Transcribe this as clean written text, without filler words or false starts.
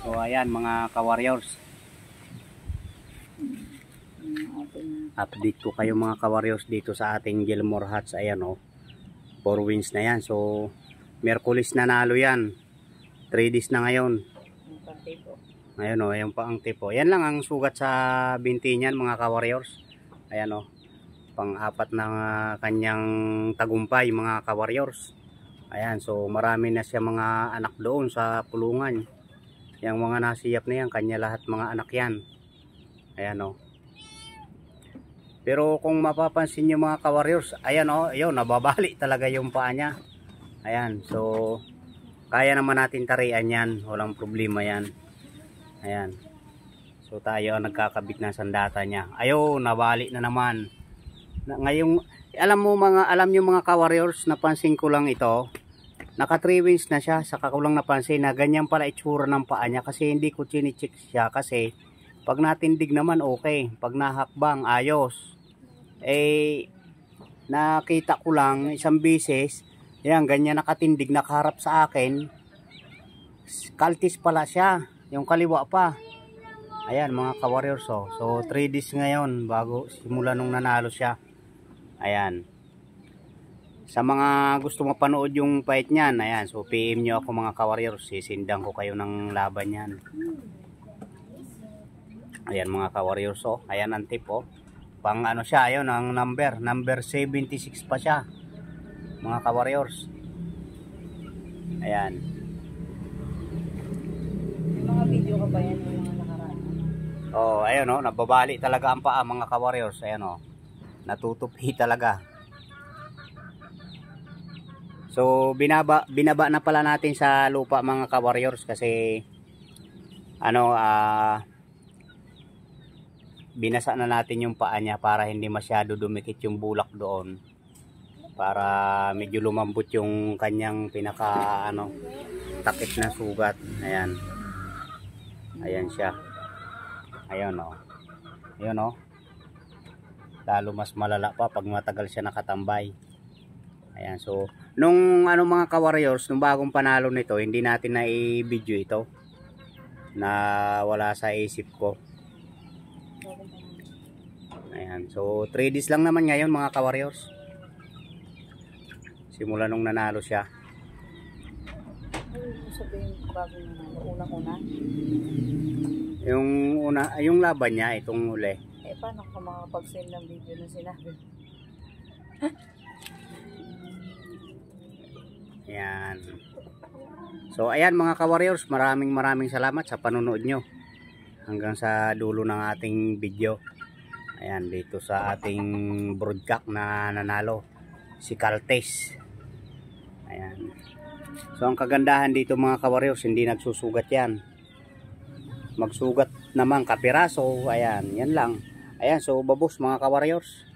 So ayan mga ka-warriors, update ko kayo mga ka-warriors dito sa ating Gilmore Hats. Ayan o, 4 wins na yan. So Merkulis na nalo yan, 3 days na ngayon. Ayan o, yung paang tipo. Yan lang ang sugat sa binti niyan mga ka-warriors. Ayan o, pang-apat na kanyang tagumpay mga ka-warriors. Ayan, so marami na siya mga anak doon sa kulungan. Yung mga nasiyap na yan, kanya lahat mga anak yan. Ayan o. Pero kung mapapansin nyo mga ka-warriors, ayan o, yun, nababali talaga yung paa niya. Ayan, so kaya naman natin tarian yan, walang problema yan. Ayan, so tayo nagkakabit na sandata niya. Ayun, nabali na naman. Ngayong, alam nyo mga ka-warriors, napansin ko lang ito. Naka 3 wins na siya, saka ko lang napansin na ganyan pala itsura ng paa niya kasi hindi ko chine-check siya kasi pag natindig naman okay, pag nahakbang ayos. Eh nakita ko lang isang beses, yan ganyan nakatindig, nakaharap sa akin. Kaltis pala siya, yung kaliwa pa. Ayan mga ka-warriors, so 3 days ngayon bago simula nung nanalo siya. Ayan. Sa mga gusto mapanood yung fight niyan, ayan, so PM nyo ako mga ka-warriors, sisindan ko kayo ng laban niyan. Ayan mga ka-warriors, ayan ang tip pang ano siya, ayun ang number 76 pa siya mga ka-warriors. Ayan. May mga video ka ba yan ng mga nakaraan? Ayun nababali talaga ang paa mga ka-warriors. Ayan natutupi talaga. So binaba na pala natin sa lupa mga ka-warriors kasi binasa na natin yung paa niya para hindi masyado dumikit yung bulak doon, para medyo lumambot yung kanyang pinaka takip na sugat. Ayan, ayan siya, ayun ayun lalo mas malala pa pag matagal siya nakatambay. Ayan, so nung mga ka-warriors, nung bagong panalo nito, hindi natin na i-video ito, na wala sa isip ko. Ayan, so 3 days lang naman ngayon mga ka-warriors, simula nung nanalo siya. Ano sabihin bagong nanalo? Unang-una? Yung laban niya, itong uli. Paano ka makapag-send ng video na sinabi? Ayan. So ayan mga ka-warriors, maraming salamat sa panonood nyo hanggang sa dulo ng ating video. Ayan, dito sa ating broadcast na nanalo, si Kaltes. Ayan. So ang kagandahan dito mga ka-warriors, hindi nagsusugat yan. Magsugat naman kapiraso. Ayan, yan lang. Ayan, so babos mga ka-warriors.